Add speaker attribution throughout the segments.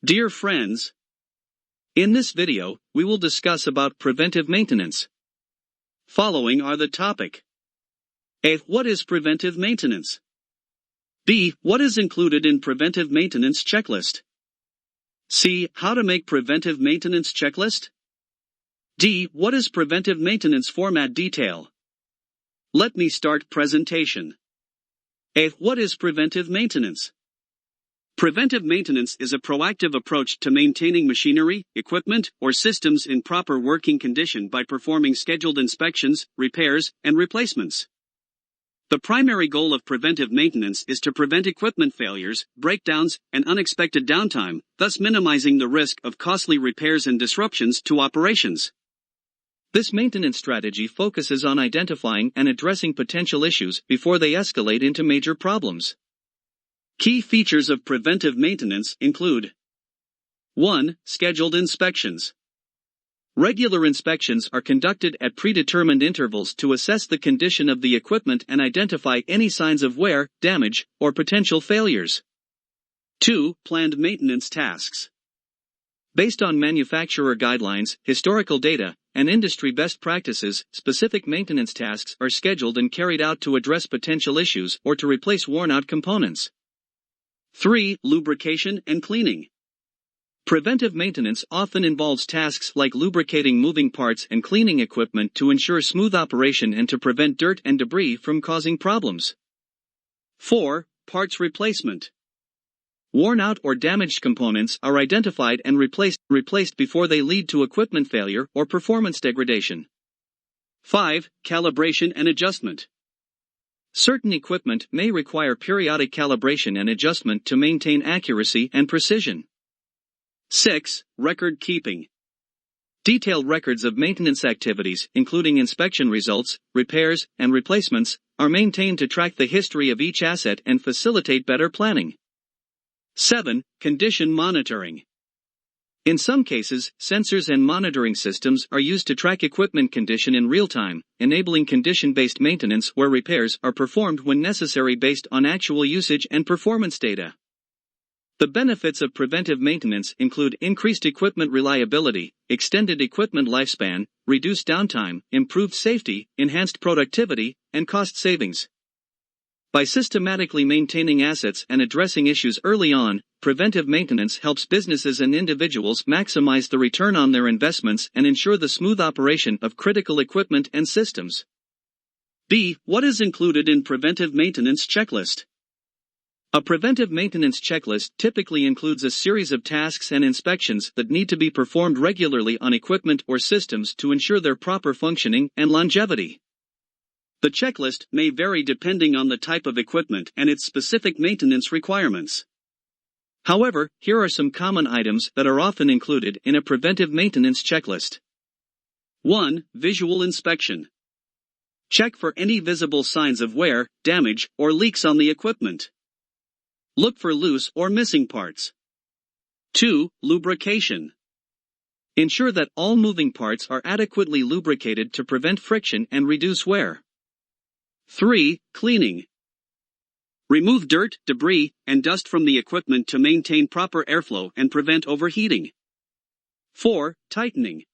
Speaker 1: Dear friends, in this video, we will discuss about preventive maintenance. Following are the topic. A. What is preventive maintenance? B. What is included in preventive maintenance checklist? C. How to make preventive maintenance checklist? D. What is preventive maintenance format detail? Let me start presentation. A. What is preventive maintenance? Preventive maintenance is a proactive approach to maintaining machinery, equipment, or systems in proper working condition by performing scheduled inspections, repairs, and replacements. The primary goal of preventive maintenance is to prevent equipment failures, breakdowns, and unexpected downtime, thus minimizing the risk of costly repairs and disruptions to operations. This maintenance strategy focuses on identifying and addressing potential issues before they escalate into major problems. Key features of preventive maintenance include 1. Scheduled inspections. Regular inspections are conducted at predetermined intervals to assess the condition of the equipment and identify any signs of wear, damage, or potential failures. 2. Planned maintenance tasks. Based on manufacturer guidelines, historical data, and industry best practices, specific maintenance tasks are scheduled and carried out to address potential issues or to replace worn-out components. 3. Lubrication and cleaning. Preventive maintenance often involves tasks like lubricating moving parts and cleaning equipment to ensure smooth operation and to prevent dirt and debris from causing problems. 4. Parts replacement. Worn-out or damaged components are identified and replaced before they lead to equipment failure or performance degradation. 5. Calibration and adjustment. Certain equipment may require periodic calibration and adjustment to maintain accuracy and precision. 6. Record keeping. Detailed records of maintenance activities, including inspection results, repairs, and replacements, are maintained to track the history of each asset and facilitate better planning. 7. Condition monitoring. In some cases, sensors and monitoring systems are used to track equipment condition in real time, enabling condition-based maintenance where repairs are performed when necessary based on actual usage and performance data. The benefits of preventive maintenance include increased equipment reliability, extended equipment lifespan, reduced downtime, improved safety, enhanced productivity, and cost savings. By systematically maintaining assets and addressing issues early on, preventive maintenance helps businesses and individuals maximize the return on their investments and ensure the smooth operation of critical equipment and systems. B. What is included in preventive maintenance checklist? A preventive maintenance checklist typically includes a series of tasks and inspections that need to be performed regularly on equipment or systems to ensure their proper functioning and longevity. The checklist may vary depending on the type of equipment and its specific maintenance requirements. However, here are some common items that are often included in a preventive maintenance checklist. 1. Visual inspection. Check for any visible signs of wear, damage, or leaks on the equipment. Look for loose or missing parts. 2. Lubrication. Ensure that all moving parts are adequately lubricated to prevent friction and reduce wear. 3. Cleaning. Remove dirt, debris, and dust from the equipment to maintain proper airflow and prevent overheating. 4. Tightening.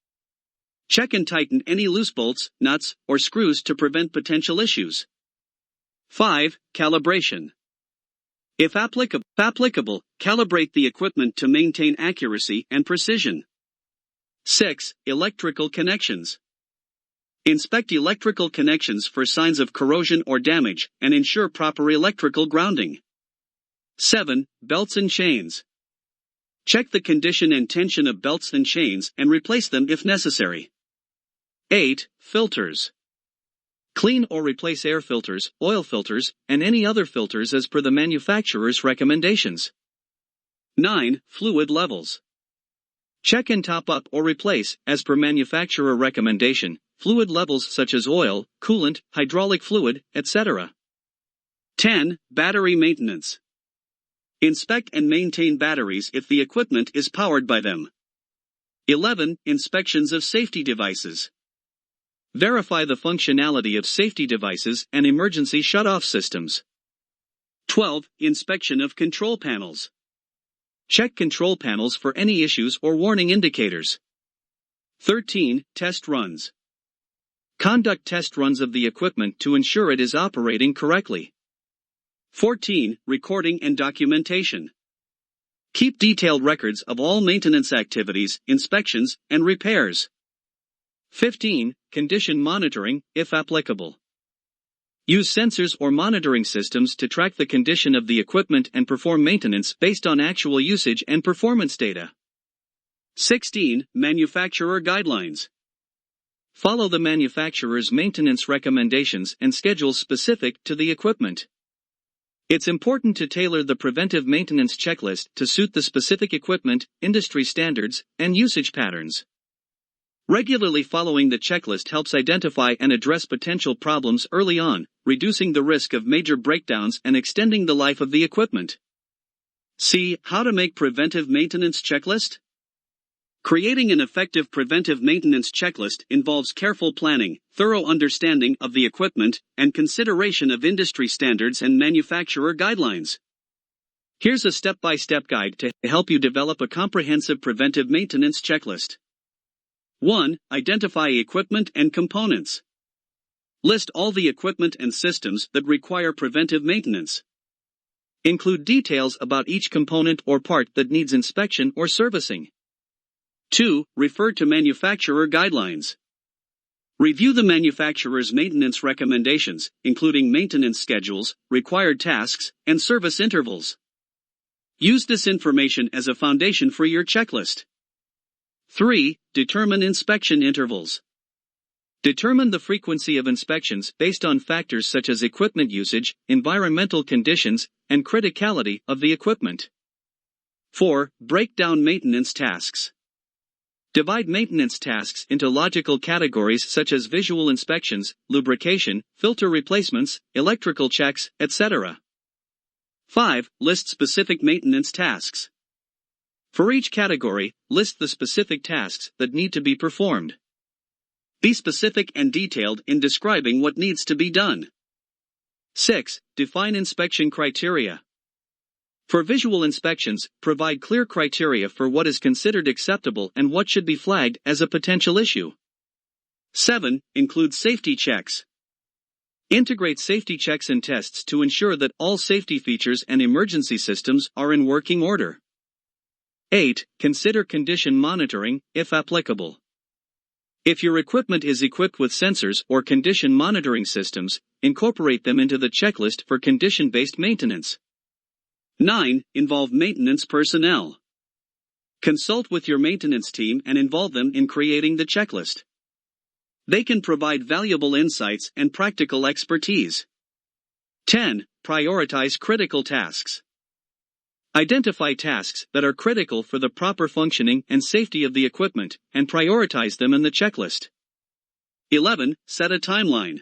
Speaker 1: Check and tighten any loose bolts, nuts, or screws to prevent potential issues. 5. Calibration. If applicable, calibrate the equipment to maintain accuracy and precision. 6. Electrical connections. Inspect electrical connections for signs of corrosion or damage, and ensure proper electrical grounding. 7. Belts and chains. Check the condition and tension of belts and chains and replace them if necessary. 8. Filters. Clean or replace air filters, oil filters, and any other filters as per the manufacturer's recommendations. 9. Fluid levels. Check and top up or replace, as per manufacturer recommendation, fluid levels such as oil, coolant, hydraulic fluid, etc. 10. Battery maintenance. Inspect and maintain batteries if the equipment is powered by them. 11. Inspections of safety devices. Verify the functionality of safety devices and emergency shutoff systems. 12. Inspection of control panels. Check control panels for any issues or warning indicators. 13. Test runs. Conduct test runs of the equipment to ensure it is operating correctly. 14. Recording and documentation. Keep detailed records of all maintenance activities, inspections, and repairs. 15. Condition monitoring, if applicable. Use sensors or monitoring systems to track the condition of the equipment and perform maintenance based on actual usage and performance data. 16. Manufacturer guidelines. Follow the manufacturer's maintenance recommendations and schedules specific to the equipment. It's important to tailor the preventive maintenance checklist to suit the specific equipment, industry standards, and usage patterns. Regularly following the checklist helps identify and address potential problems early on, reducing the risk of major breakdowns and extending the life of the equipment. See how to make preventive maintenance checklist. Creating an effective preventive maintenance checklist involves careful planning, thorough understanding of the equipment, and consideration of industry standards and manufacturer guidelines. Here's a step-by-step guide to help you develop a comprehensive preventive maintenance checklist. 1. Identify equipment and components. List all the equipment and systems that require preventive maintenance. Include details about each component or part that needs inspection or servicing. 2. Refer to manufacturer guidelines. Review the manufacturer's maintenance recommendations, including maintenance schedules, required tasks, and service intervals. Use this information as a foundation for your checklist. 3. Determine inspection intervals. Determine the frequency of inspections based on factors such as equipment usage, environmental conditions, and criticality of the equipment. 4. Break down maintenance tasks. Divide maintenance tasks into logical categories such as visual inspections, lubrication, filter replacements, electrical checks, etc. 5. List specific maintenance tasks. For each category, list the specific tasks that need to be performed. Be specific and detailed in describing what needs to be done. 6. Define inspection criteria. For visual inspections, provide clear criteria for what is considered acceptable and what should be flagged as a potential issue. 7. Include safety checks. Integrate safety checks and tests to ensure that all safety features and emergency systems are in working order. 8. Consider condition monitoring, if applicable. If your equipment is equipped with sensors or condition monitoring systems, incorporate them into the checklist for condition-based maintenance. 9. Involve maintenance personnel. Consult with your maintenance team and involve them in creating the checklist. They can provide valuable insights and practical expertise. 10. Prioritize critical tasks. Identify tasks that are critical for the proper functioning and safety of the equipment, and prioritize them in the checklist. 11. Set a timeline.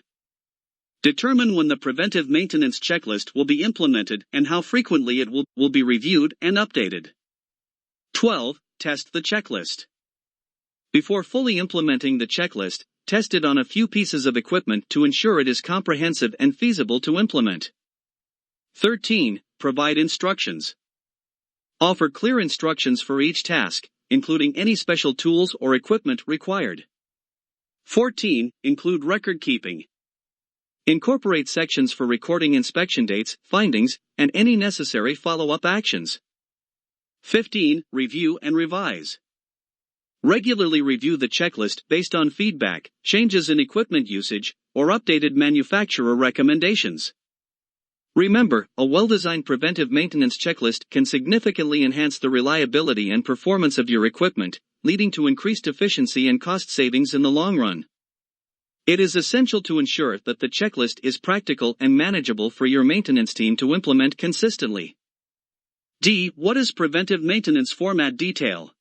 Speaker 1: Determine when the preventive maintenance checklist will be implemented and how frequently it will be reviewed and updated. 12. Test the checklist. Before fully implementing the checklist, test it on a few pieces of equipment to ensure it is comprehensive and feasible to implement. 13. Provide instructions. Offer clear instructions for each task, including any special tools or equipment required. 14. Include record keeping. Incorporate sections for recording inspection dates, findings, and any necessary follow-up actions. 15. Review and revise. Regularly review the checklist based on feedback, changes in equipment usage, or updated manufacturer recommendations. Remember, a well-designed preventive maintenance checklist can significantly enhance the reliability and performance of your equipment, leading to increased efficiency and cost savings in the long run. It is essential to ensure that the checklist is practical and manageable for your maintenance team to implement consistently. D. What is preventive maintenance format detail?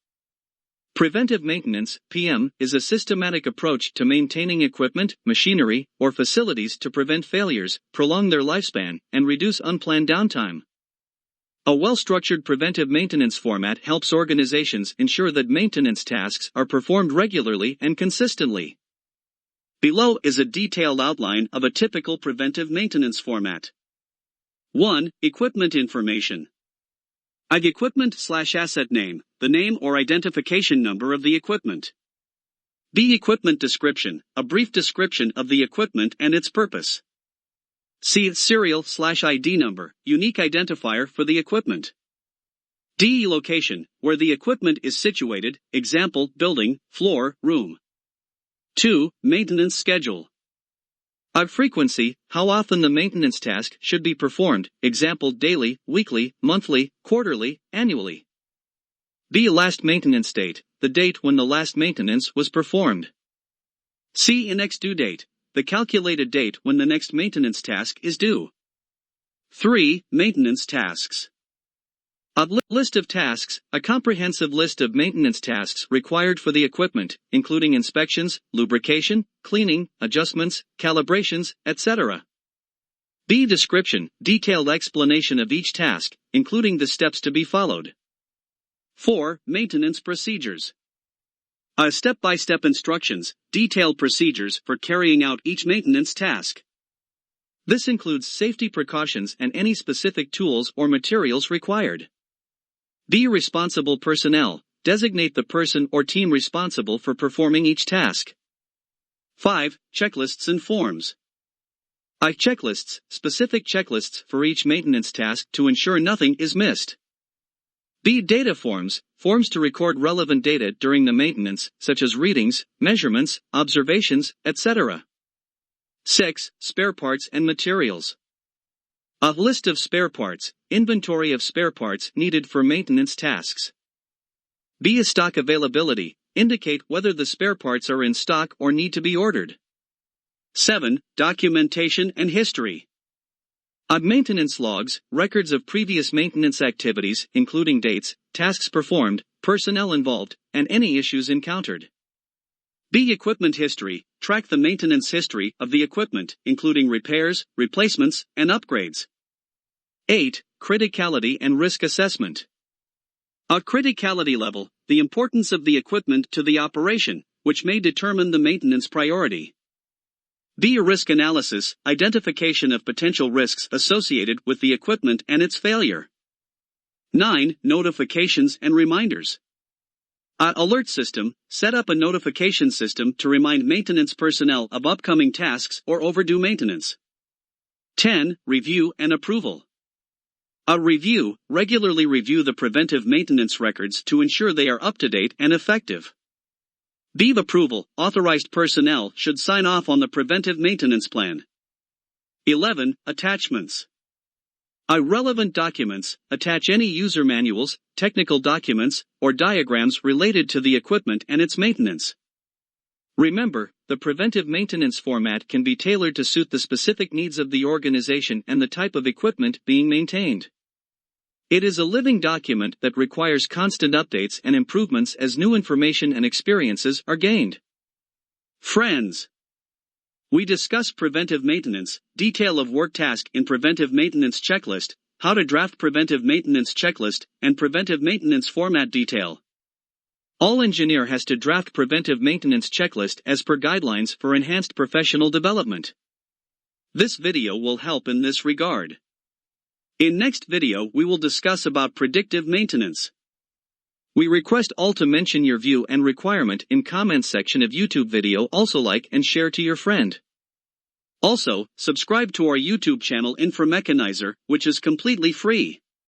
Speaker 1: Preventive maintenance, PM, is a systematic approach to maintaining equipment, machinery, or facilities to prevent failures, prolong their lifespan, and reduce unplanned downtime. A well-structured preventive maintenance format helps organizations ensure that maintenance tasks are performed regularly and consistently. Below is a detailed outline of a typical preventive maintenance format. 1. Equipment information. IG equipment/asset name, the name or identification number of the equipment. B. Equipment description, a brief description of the equipment and its purpose. C. Serial/ID number, unique identifier for the equipment. D. Location, where the equipment is situated, example, building, floor, room. 2. Maintenance schedule. IG frequency, how often the maintenance task should be performed, example, daily, weekly, monthly, quarterly, annually. B. Last maintenance date, the date when the last maintenance was performed. C. Next due date, the calculated date when the next maintenance task is due. 3. Maintenance tasks. A list of tasks, a comprehensive list of maintenance tasks required for the equipment, including inspections, lubrication, cleaning, adjustments, calibrations, etc. B. Description, detailed explanation of each task, including the steps to be followed. 4. Maintenance procedures. A step-by-step instructions, detailed procedures for carrying out each maintenance task. This includes safety precautions and any specific tools or materials required. B. Responsible personnel, designate the person or team responsible for performing each task. 5. Checklists and forms. I. Checklists, specific checklists for each maintenance task to ensure nothing is missed. B. Data forms, forms to record relevant data during the maintenance, such as readings, measurements, observations, etc. 6. Spare parts and materials. A list of spare parts, inventory of spare parts needed for maintenance tasks. B. Stock availability, indicate whether the spare parts are in stock or need to be ordered. 7. Documentation and history. Maintenance logs, records of previous maintenance activities, including dates, tasks performed, personnel involved, and any issues encountered. B. Equipment history, track the maintenance history of the equipment, including repairs, replacements, and upgrades. 8. Criticality and risk assessment. A criticality level, the importance of the equipment to the operation, which may determine the maintenance priority. B. Risk analysis, identification of potential risks associated with the equipment and its failure. 9. Notifications and reminders. A. Alert system, set up a notification system to remind maintenance personnel of upcoming tasks or overdue maintenance. 10. Review and approval. A. Review, regularly review the preventive maintenance records to ensure they are up to date and effective. B. Approval, authorized personnel should sign off on the preventive maintenance plan. 11. Attachments. A. Relevant documents, attach any user manuals, technical documents, or diagrams related to the equipment and its maintenance. Remember, the preventive maintenance format can be tailored to suit the specific needs of the organization and the type of equipment being maintained. It is a living document that requires constant updates and improvements as new information and experiences are gained. Friends, we discuss preventive maintenance, detail of work task in preventive maintenance checklist, how to draft preventive maintenance checklist, and preventive maintenance format detail. All engineer has to draft preventive maintenance checklist as per guidelines for enhanced professional development. This video will help in this regard. In next video we will discuss about predictive maintenance. We request all to mention your view and requirement in comments section of YouTube video, also like and share to your friend. Also, subscribe to our YouTube channel Inframechanizer, which is completely free.